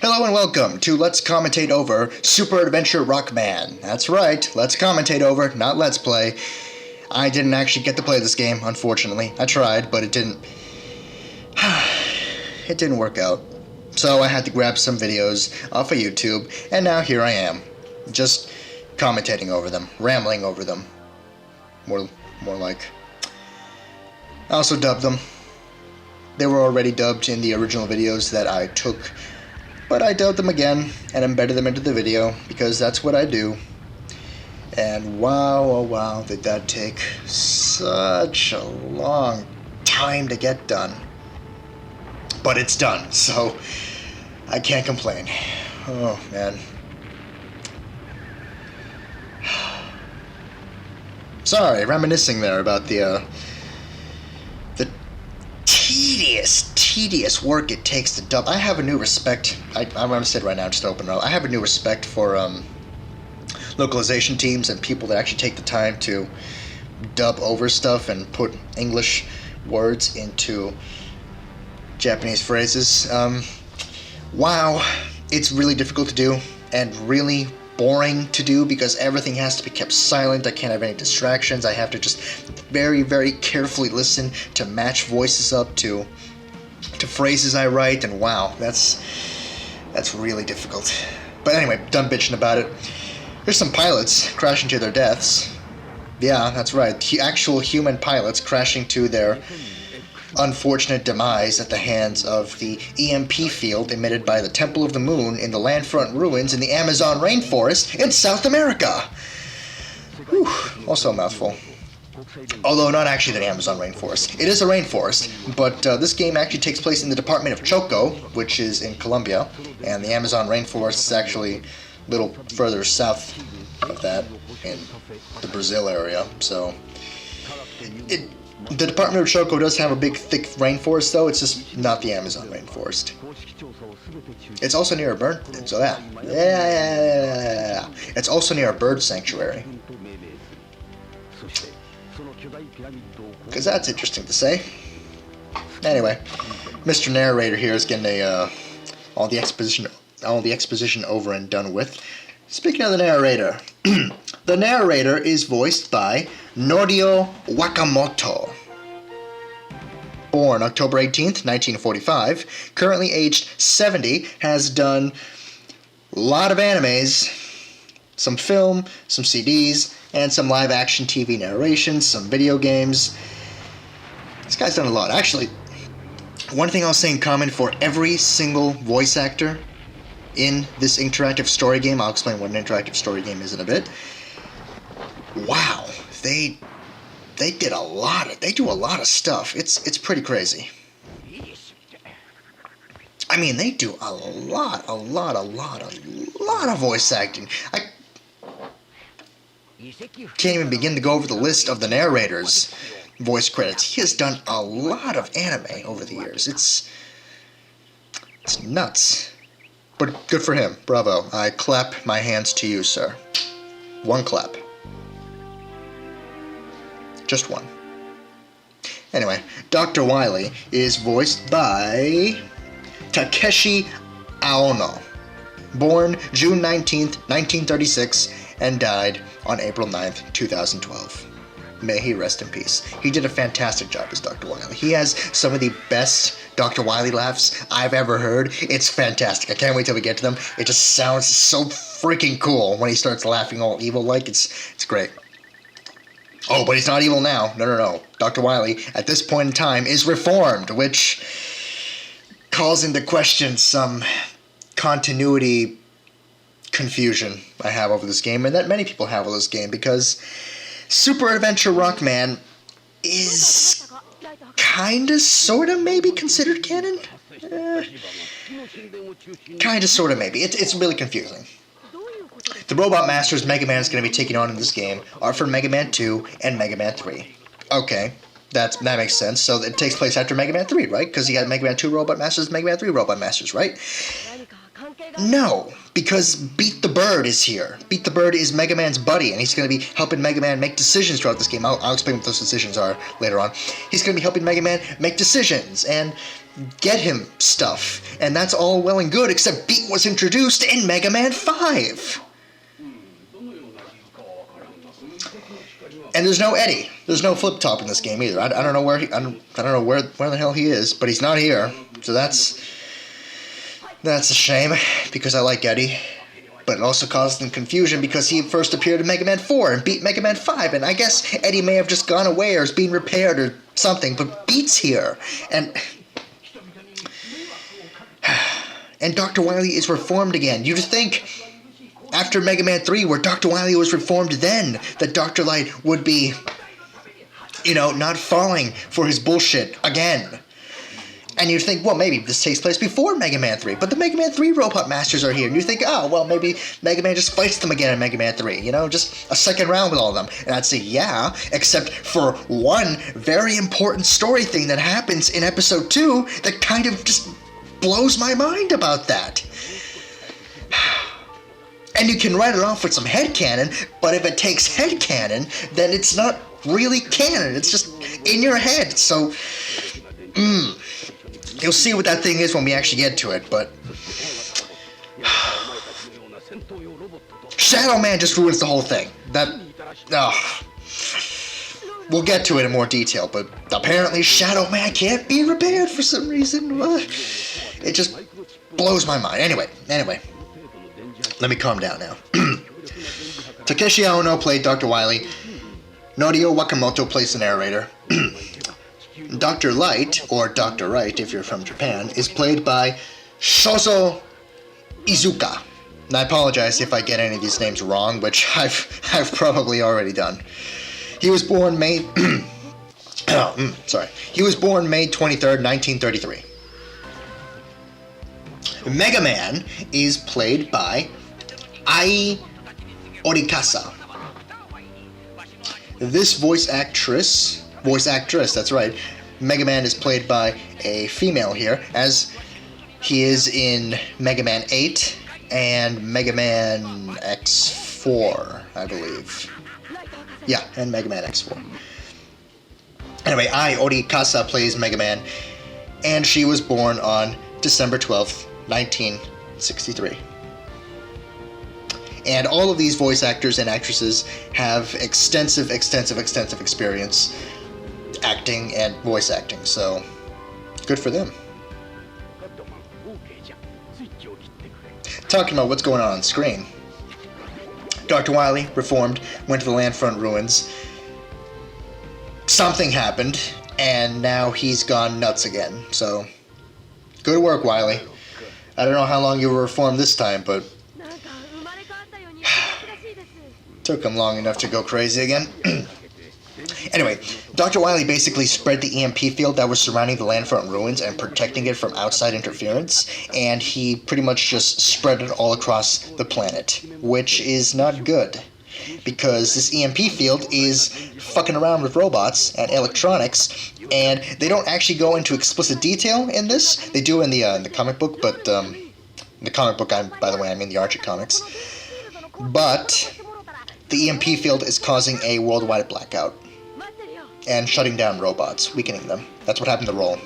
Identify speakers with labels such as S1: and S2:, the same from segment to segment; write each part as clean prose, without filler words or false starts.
S1: Hello and welcome to Let's Commentate Over Super Adventure Rockman. That's right, let's commentate over, not let's play. I didn't actually get to play this game, unfortunately. I tried, but it didn't work out. So I had to grab some videos off of YouTube, and now here I am, just commentating over them, rambling over them. More like. I also dubbed them. They were already dubbed in the original videos that I took, but I dubbed them again and embedded them into the video because that's what I do. And wow, oh wow, did that take such a long time to get done. But it's done, so I can't complain. Oh man. Sorry, reminiscing there about the tedious work it takes to dub. I have a new respect. I'm going to say it right now, just to open it up. I have a new respect for localization teams and people that actually take the time to dub over stuff and put English words into Japanese phrases. Wow, it's really difficult to do and really boring to do because everything has to be kept silent. I can't have any distractions. I have to just very, very carefully listen to match voices up to phrases I write, and wow, that's really difficult. But anyway, done bitching about it. There's some pilots crashing to their deaths. Yeah, that's right. Actual human pilots crashing to their unfortunate demise at the hands of the EMP field emitted by the Temple of the Moon in the Lanfront ruins in the Amazon rainforest in South America. Whew, also a mouthful. Although not actually the Amazon rainforest. It is a rainforest, but this game actually takes place in the department of Choco, which is in Colombia, and the Amazon rainforest is actually a little further south of that, in the Brazil area. So the department of Choco does have a big, thick rainforest, though. It's just not the Amazon rainforest. It's also near a bird. So yeah. It's also near a bird sanctuary. Because that's interesting to say. Anyway, Mr. Narrator here is getting all the exposition over and done with. Speaking of the narrator, the narrator is voiced by Norio Wakamoto. Born October 18th, 1945, currently aged 70, has done a lot of animes, some film, some CDs, and some live-action TV narrations, some video games. This guy's done a lot. Actually, one thing I'll say in common for every single voice actor in this interactive story game, I'll explain what an interactive story game is in a bit. Wow, they do a lot of stuff. It's pretty crazy. I mean, they do a lot of voice acting. I can't even begin to go over the list of the narrator's voice credits. He has done a lot of anime over the years. It's nuts. But good for him. Bravo. I clap my hands to you, sir. One clap. Just one. Anyway, Dr. Wily is voiced by Takeshi Aono. Born June 19th, 1936, and died on April 9th, 2012. May he rest in peace. He did a fantastic job as Dr. Wily. He has some of the best Dr. Wily laughs I've ever heard. It's fantastic. I can't wait till we get to them. It just sounds so freaking cool when he starts laughing all evil-like. It's great. Oh, but he's not evil now. No. Dr. Wily, at this point in time, is reformed, which calls into question some continuity confusion I have over this game, and that many people have over this game, because Super Adventure Rockman is kinda, sorta, maybe considered canon? Kinda, sorta, maybe. It's really confusing. The Robot Masters Mega Man is going to be taking on in this game are for Mega Man 2 and Mega Man 3. Okay, that makes sense. So it takes place after Mega Man 3, right? Because you got Mega Man 2 Robot Masters, Mega Man 3 Robot Masters, right? No, because Beat the Bird is here. Beat the Bird is Mega Man's buddy, and he's going to be helping Mega Man make decisions throughout this game. I'll explain what those decisions are later on. He's going to be helping Mega Man make decisions, and get him stuff. And that's all well and good, except Beat was introduced in Mega Man 5. And there's no Eddie. There's no Flip Top in this game either. I don't know where I don't know where the hell he is, but he's not here. So that's a shame, because I like Eddie. But it also caused them confusion because he first appeared in Mega Man 4 and beat Mega Man 5, and I guess Eddie may have just gone away or is being repaired or something, but Beat's here. And Dr. Wily is reformed again. You'd think after Mega Man 3, where Dr. Wily was reformed then, that Dr. Light would be, not falling for his bullshit again. And you'd think, well, maybe this takes place before Mega Man 3, but the Mega Man 3 Robot Masters are here, and you think, oh, well, maybe Mega Man just fights them again in Mega Man 3, just a second round with all of them. And I'd say, yeah, except for one very important story thing that happens in Episode 2 that kind of just blows my mind about that. And you can write it off with some headcanon, but if it takes headcanon, then it's not really canon. It's just in your head. So, you'll see what that thing is when we actually get to it, but Shadow Man just ruins the whole thing. We'll get to it in more detail, but apparently Shadow Man can't be repaired for some reason. It just blows my mind. Anyway, let me calm down now. Takeshi Aono played Dr. Wily. Norio Wakamoto plays the narrator. Dr. Light, or Dr. Right if you're from Japan, is played by Shozo Izuka. And I apologize if I get any of these names wrong, which I've probably already done. He was born May... He was born May 23rd, 1933. Mega Man is played by Ai Orikasa. This voice actress, that's right. Mega Man is played by a female here, as he is in Mega Man 8 and Mega Man X4, I believe. Yeah, and Mega Man X4. Anyway, Ai Orikasa plays Mega Man, and she was born on December 12th, 1963. And all of these voice actors and actresses have extensive experience acting and voice acting, so good for them. Talking about what's going on screen. Dr. Wily, reformed, went to the Lanfront ruins. Something happened, and now he's gone nuts again, so good work, Wily. I don't know how long you were reformed this time, but took him long enough to go crazy again. Anyway, Dr. Wily basically spread the EMP field that was surrounding the Lanfront ruins and protecting it from outside interference, and he pretty much just spread it all across the planet, which is not good, because this EMP field is fucking around with robots and electronics, and they don't actually go into explicit detail in this. They do in the comic book, but the comic book, by the way, I mean the Archie comics. But the EMP field is causing a worldwide blackout and shutting down robots, weakening them. That's what happened to Roll.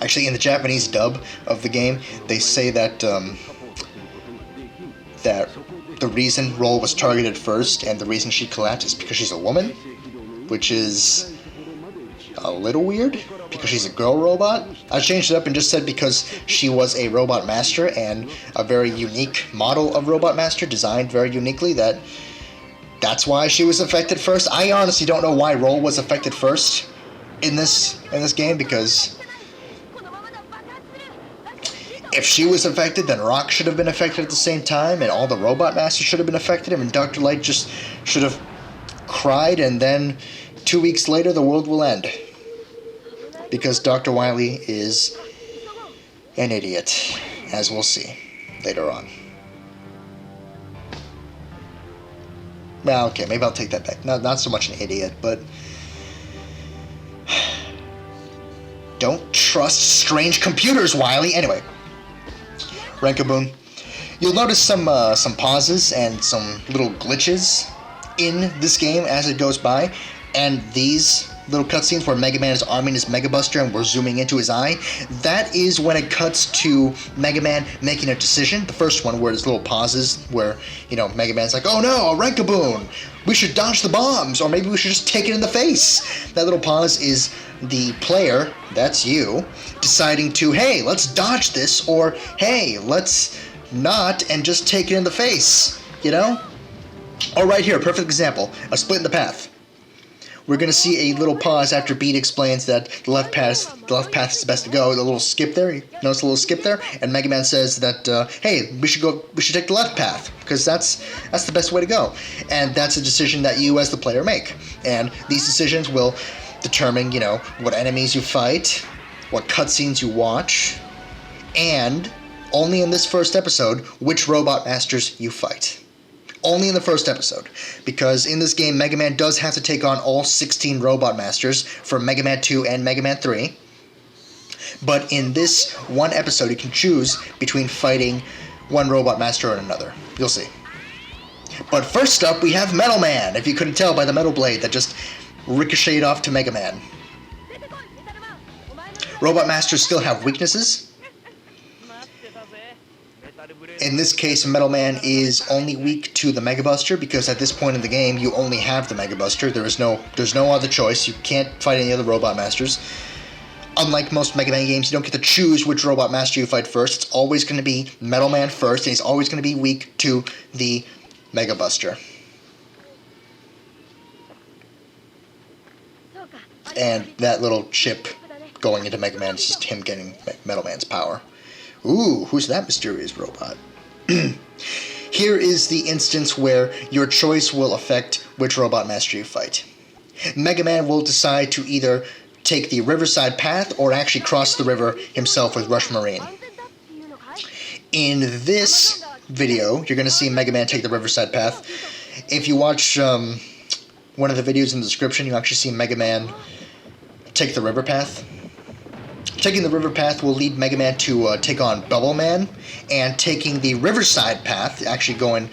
S1: Actually, in the Japanese dub of the game, they say that that the reason Roll was targeted first and the reason she collapsed is because she's a woman, which is a little weird, because she's a girl robot. I changed it up and just said because she was a robot master and a very unique model of robot master, designed very uniquely, that's why she was affected first. I honestly don't know why Roll was affected first in this game, because if she was affected, then Rock should have been affected at the same time, and all the robot masters should have been affected, and Dr. Light just should have cried, and then 2 weeks later the world will end. Because Dr. Wily is an idiot, as we'll see later on. Well, okay, maybe I'll take that back. Not so much an idiot, but don't trust strange computers, Wily. Anyway, Rankaboon, you'll notice some pauses and some little glitches in this game as it goes by, and these little cutscenes where Mega Man is arming his Mega Buster and we're zooming into his eye, that is when it cuts to Mega Man making a decision. The first one where there's little pauses where, Mega Man's like, oh no, a Rankaboon! We should dodge the bombs, or maybe we should just take it in the face. That little pause is the player, that's you, deciding to, hey, let's dodge this, or hey, let's not and just take it in the face, Or right here, perfect example, a split in the path. We're going to see a little pause after Beat explains that the left path is the best to go. The little skip there, you notice a little skip there? And Mega Man says that, hey, we should take the left path, because that's the best way to go. And that's a decision that you as the player make. And these decisions will determine, what enemies you fight, what cutscenes you watch, and, only in this first episode, which Robot Masters you fight. Only in the first episode, because in this game, Mega Man does have to take on all 16 Robot Masters from Mega Man 2 and Mega Man 3. But in this one episode, you can choose between fighting one Robot Master or another. You'll see. But first up, we have Metal Man, if you couldn't tell by the metal blade that just ricocheted off to Mega Man. Robot Masters still have weaknesses. In this case, Metal Man is only weak to the Mega Buster because at this point in the game, you only have the Mega Buster. There's no other choice. You can't fight any other Robot Masters. Unlike most Mega Man games, you don't get to choose which Robot Master you fight first. It's always going to be Metal Man first, and he's always going to be weak to the Mega Buster. And that little chip going into Mega Man is just him getting Metal Man's power. Ooh, who's that mysterious robot? Here is the instance where your choice will affect which Robot Master you fight. Mega Man will decide to either take the Riverside Path or actually cross the river himself with Rush Marine. In this video, you're going to see Mega Man take the Riverside Path. If you watch one of the videos in the description, you actually see Mega Man take the river path. Taking the river path will lead Mega Man to take on Bubble Man, and taking the Riverside Path, actually going,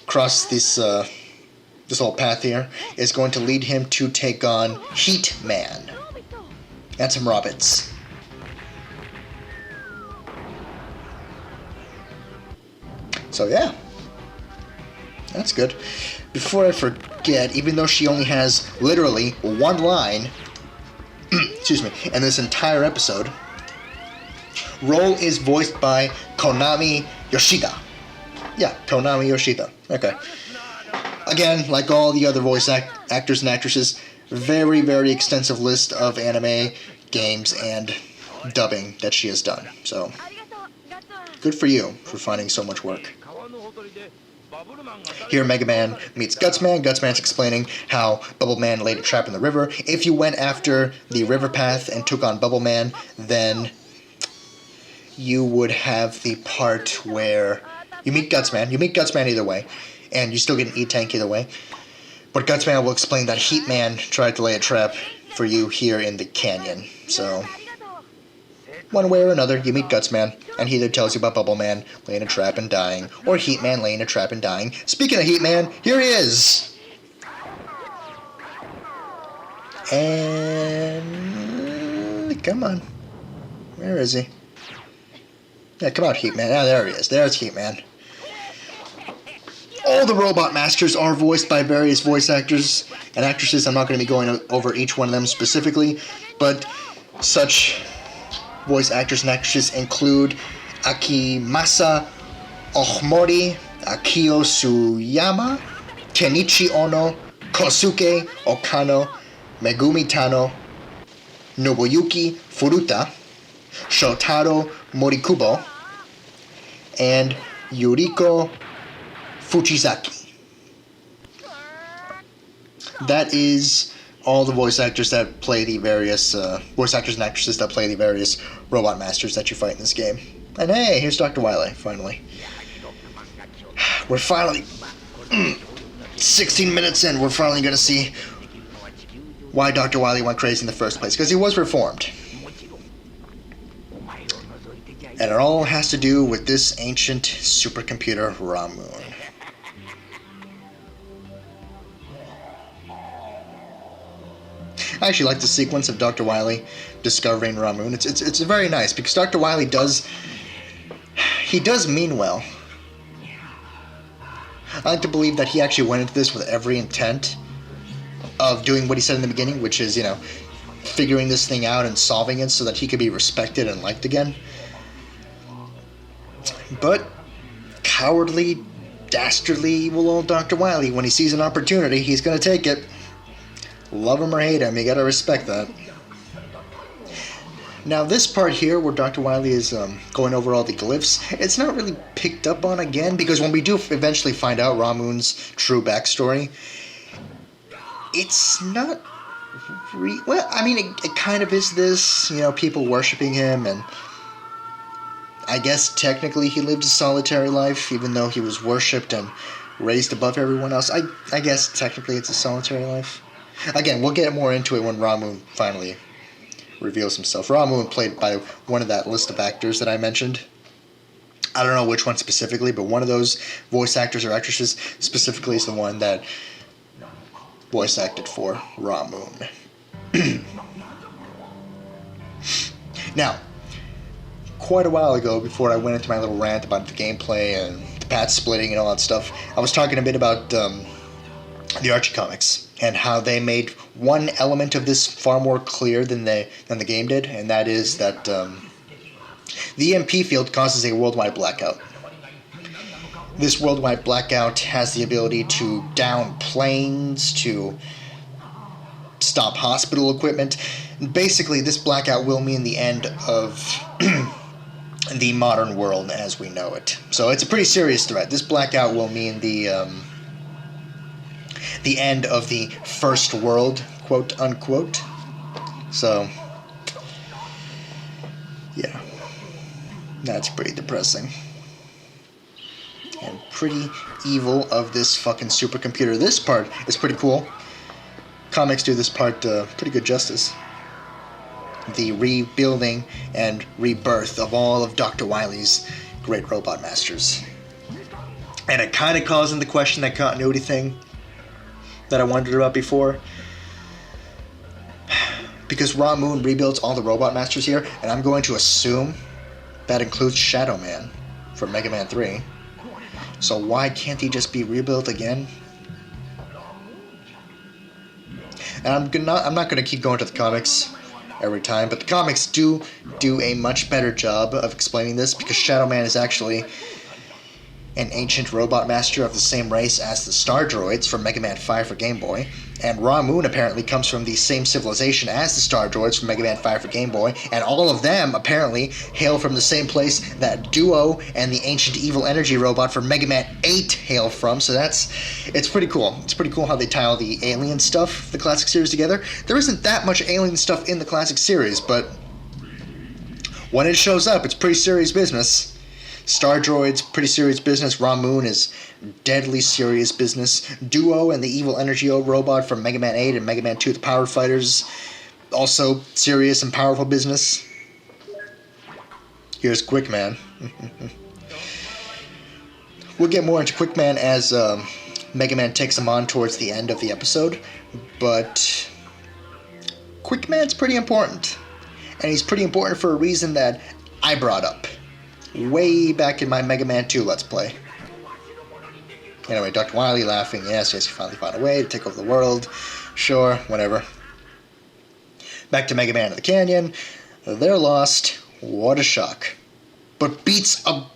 S1: across this whole path here, is going to lead him to take on Heat Man. And some Robots. So yeah, that's good. Before I forget, even though she only has literally one line, excuse me, in this entire episode, Roll is voiced by Konami Yoshida. Yeah, Konami Yoshida. Okay. Again, like all the other voice actors and actresses, very, very extensive list of anime, games, and dubbing that she has done. So, good for you for finding so much work. Here Mega Man meets Gutsman. Gutsman's explaining how Bubble Man laid a trap in the river. If you went after the river path and took on Bubble Man, then you would have the part where you meet Gutsman. You meet Gutsman either way, and you still get an E-Tank either way. But Gutsman will explain that Heat Man tried to lay a trap for you here in the canyon. So, one way or another, you meet Gutsman, and he either tells you about Bubble Man laying a trap and dying, or Heat Man laying a trap and dying. Speaking of Heat Man, here he is! And... come on. Where is he? Yeah, come out, Heat Man. Ah, there he is. There's Heat Man. All the Robot Masters are voiced by various voice actors and actresses. I'm not going to be going over each one of them specifically, but such voice actors and actresses include Akimasa Ohmori, Akio Suyama, Kenichi Ono, Kosuke Okano, Megumi Tano, Nobuyuki Furuta, Shotaro Morikubo, and Yuriko Fuchizaki. That is all the voice actors that play the various voice actors and actresses that play the various Robot Masters that you fight in this game. And hey, here's Dr. Wily, finally. We're finally 16 minutes in, we're finally going to see why Dr. Wily went crazy in the first place, because he was reformed. And it all has to do with this ancient supercomputer, Ramoon. I actually like the sequence of Dr. Wily discovering Ramun. It's very nice because Dr. Wily does mean well. I like to believe that he actually went into this with every intent of doing what he said in the beginning, which is, figuring this thing out and solving it so that he could be respected and liked again. But cowardly, dastardly, evil old Dr. Wily, when he sees an opportunity, he's going to take it. Love him or hate him, you gotta respect that. Now this part here where Dr. Wily is going over all the glyphs, it's not really picked up on again, because when we do eventually find out Ramun's true backstory, it's not well, I mean, it kind of is this, people worshipping him, and I guess technically he lived a solitary life, even though he was worshipped and raised above everyone else. I guess technically it's a solitary life. Again, we'll get more into it when Ramun finally reveals himself. Ramun played by one of that list of actors that I mentioned. I don't know which one specifically, but one of those voice actors or actresses specifically is the one that voice acted for Ramun. Now, quite a while ago, before I went into my little rant about the gameplay and the path splitting and all that stuff, I was talking a bit about the Archie comics and how they made one element of this far more clear than the game did, and that is that the EMP field causes a worldwide blackout. This worldwide blackout has the ability to down planes, to stop hospital equipment. Basically, this blackout will mean the end of the modern world as we know it. So it's a pretty serious threat. This blackout will mean the end of the first world, quote unquote. So, yeah, that's pretty depressing. And pretty evil of this fucking supercomputer. This part is pretty cool. Comics do this part pretty good justice. The rebuilding and rebirth of all of Dr. Wily's great robot masters. And it kind of calls into question that continuity thing that I wondered about before. Because Ramun rebuilds all the robot masters here, and I'm going to assume that includes Shadow Man from Mega Man 3. So why can't he just be rebuilt again? And I'm not going to keep going to the comics every time, but the comics do a much better job of explaining this, because Shadow Man is actually an ancient robot master of the same race as the Star Droids from Mega Man 5 for Game Boy, and Ramun apparently comes from the same civilization as the Star Droids from Mega Man 5 for Game Boy, and all of them apparently hail from the same place that Duo and the ancient evil energy robot from Mega Man 8 hail from, so it's pretty cool. It's pretty cool how they tie all the alien stuff, the classic series, together. There isn't that much alien stuff in the classic series, but when it shows up, it's pretty serious business. Star Droid's pretty serious business. Ramun is deadly serious business. Duo and the evil energy robot from Mega Man 8 and Mega Man 2, the Power Fighters, also serious and powerful business. Here's Quickman. We'll get more into Quickman as Mega Man takes him on towards the end of the episode, but Quickman's pretty important. And he's pretty important for a reason that I brought up way back in my Mega Man 2 Let's Play. Anyway, Dr. Wily laughing, yes, he finally found a way to take over the world. Sure, whatever. Back to Mega Man in the Canyon. They're lost. What a shock. But beats a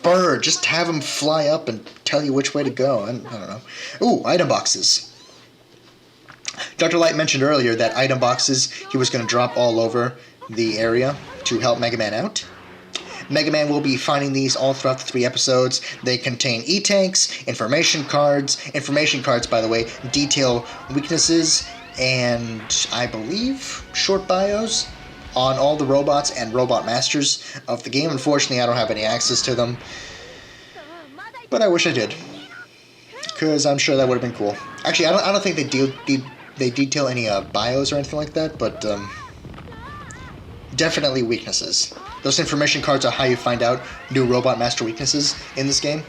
S1: bird. Just have him fly up and tell you which way to go. I don't know. Ooh, item boxes. Dr. Light mentioned earlier that item boxes he was going to drop all over the area to help Mega Man out. Mega Man will be finding these all throughout the 3 episodes. They contain E-tanks, information cards. Information cards, by the way, detail weaknesses and, I believe, short bios on all the robots and robot masters of the game. Unfortunately, I don't have any access to them, but I wish I did, because I'm sure that would have been cool. Actually, I don't think they detail any bios or anything like that, but definitely weaknesses. Those information cards are how you find out new robot master weaknesses in this game.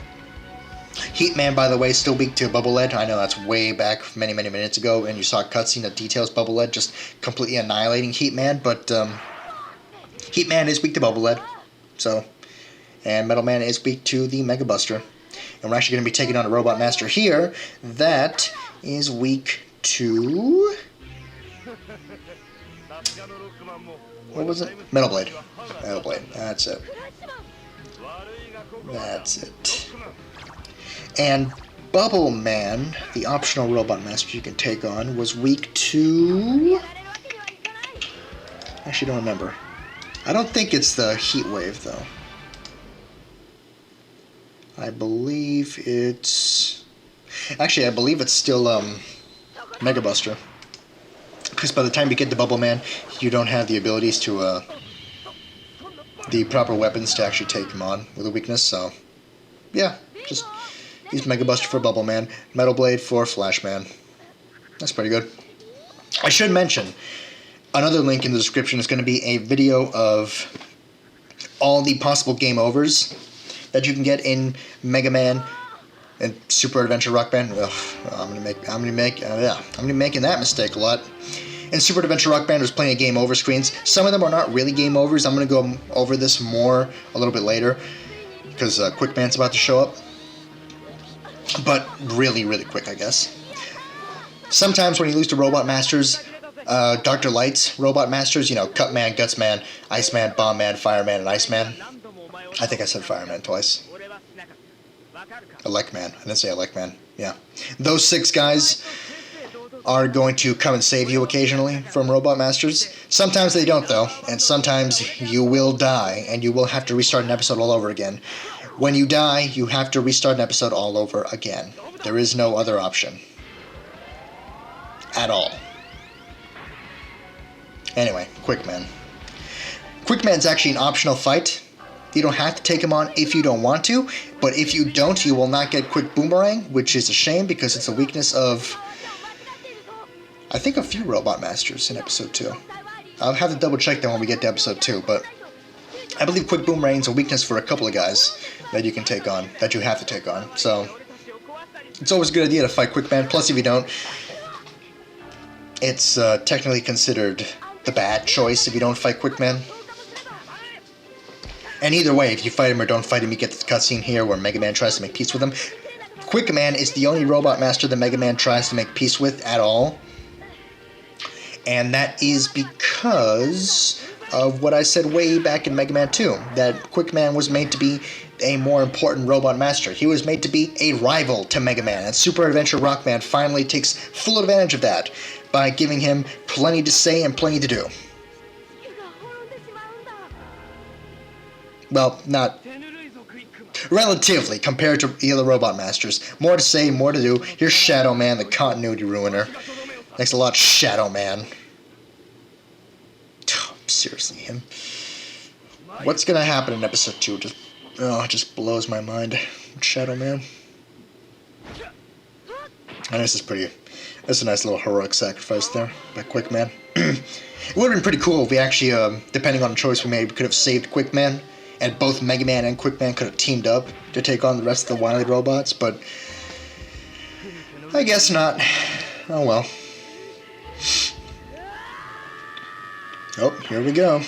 S1: Heatman, by the way, is still weak to Bubble Lead. I know that's way back many minutes ago, and you saw a cutscene that details Bubble Lead just completely annihilating Heatman, but Heatman is weak to Bubble Lead, so, and Metal Man is weak to the Mega Buster. And we're actually going to be taking on a Robot Master here that is weak to... what was it? Metal Blade. Metal Blade, that's it. That's it. And Bubble Man, the optional Robot Master you can take on, was weak to... I actually don't remember. I don't think it's the Heat Wave, though. I believe it's... Actually, I believe it's still Mega Buster. Because by the time you get to Bubble Man, you don't have the abilities to... the proper weapons to actually take him on with a weakness, so... Yeah, just... use Mega Buster for Bubble Man, Metal Blade for Flash Man. That's pretty good. I should mention, another link in the description is going to be a video of all the possible game overs that you can get in Mega Man and Super Adventure Rockman. I'm gonna be making that mistake a lot. In Super Adventure Rockman, there's plenty of game over screens. Some of them are not really game overs. I'm gonna go over this more a little bit later because Quick Man's about to show up. But really quick, I guess. Sometimes when you lose to Robot Masters, Dr. Light's Robot Masters, you know, Cut Man, Guts Man, Ice Man, Bomb Man, Fireman, and Iceman. I think I said Fireman twice. Elect Man. I didn't say Elect Man. Yeah. Those 6 guys are going to come and save you occasionally from Robot Masters. Sometimes they don't, though, and sometimes you will die, and you will have to restart an episode all over again. When you die, you have to restart an episode all over again. There is no other option. At all. Anyway, Quick Man. Quick Man's actually an optional fight. You don't have to take him on if you don't want to, but if you don't, you will not get Quick Boomerang, which is a shame because it's a weakness of, I think, a few Robot Masters in Episode 2. I'll have to double check that when we get to Episode 2, but I believe Quick Boomerang is a weakness for a couple of guys that you can take on, that you have to take on. So it's always a good idea to fight Quick Man. Plus, if you don't, it's technically considered the bad choice if you don't fight Quick Man. And either way, if you fight him or don't fight him, you get this cutscene here where Mega Man tries to make peace with him. Quick Man is the only Robot Master that Mega Man tries to make peace with at all. And that is because of what I said way back in Mega Man 2, that Quick Man was made to be a more important Robot Master. He was made to be a rival to Mega Man, and Super Adventure Rockman finally takes full advantage of that by giving him plenty to say and plenty to do. Well, not relatively compared to the other Robot Masters. More to say, more to do. Here's Shadow Man, the continuity ruiner. Thanks a lot, Shadow Man. Seriously, him. What's gonna happen in Episode 2? It just blows my mind. Shadow Man. And this is pretty. That's a nice little heroic sacrifice there by Quick Man. It would have been pretty cool if we actually, depending on the choice we made, we could have saved Quick Man, and both Mega Man and Quick Man could have teamed up to take on the rest of the Wily robots, but I guess not. Oh well. Oh, here we go.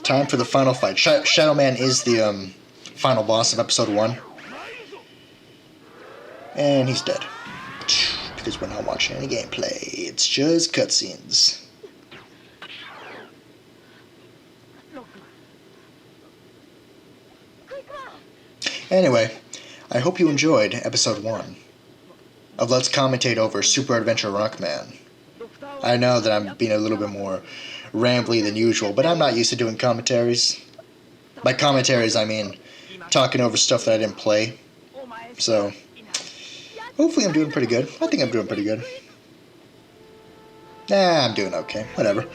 S1: Time for the final fight. Shadow Man is the final boss of Episode 1. And he's dead. Because we're not watching any gameplay. It's just cutscenes. Anyway, I hope you enjoyed Episode 1 of Let's Commentate over Super Adventure Rockman. I know that I'm being a little bit more rambly than usual, but I'm not used to doing commentaries. By commentaries, I mean talking over stuff that I didn't play. So, hopefully I'm doing pretty good. I think I'm doing pretty good. Nah, I'm doing okay. Whatever.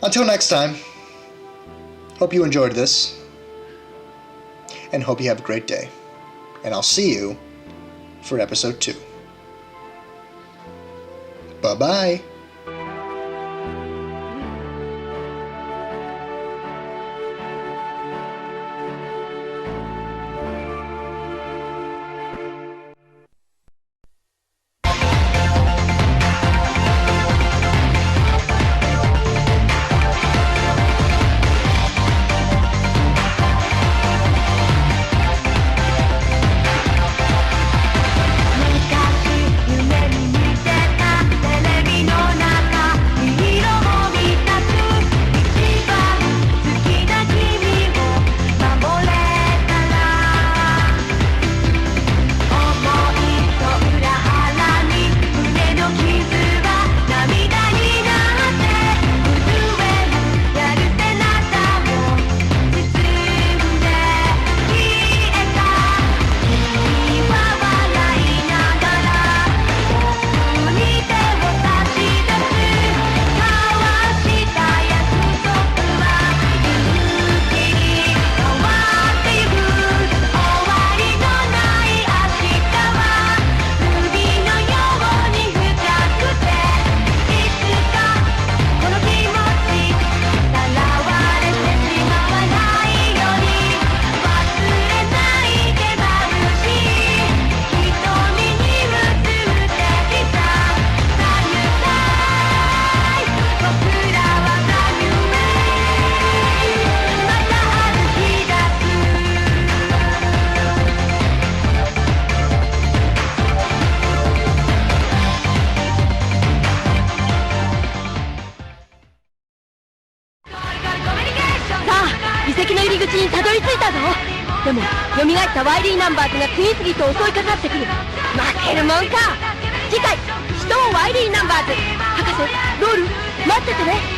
S1: Until next time, hope you enjoyed this, and hope you have a great day. And I'll see you for Episode 2. Bye-bye.
S2: 敵の入り口にたどり着いたぞ。でも蘇ったワイリーナンバーズが次々と襲いかかってくる。負けるもんか。次回死闘ワイリーナンバーズ。博士ロール待っててね。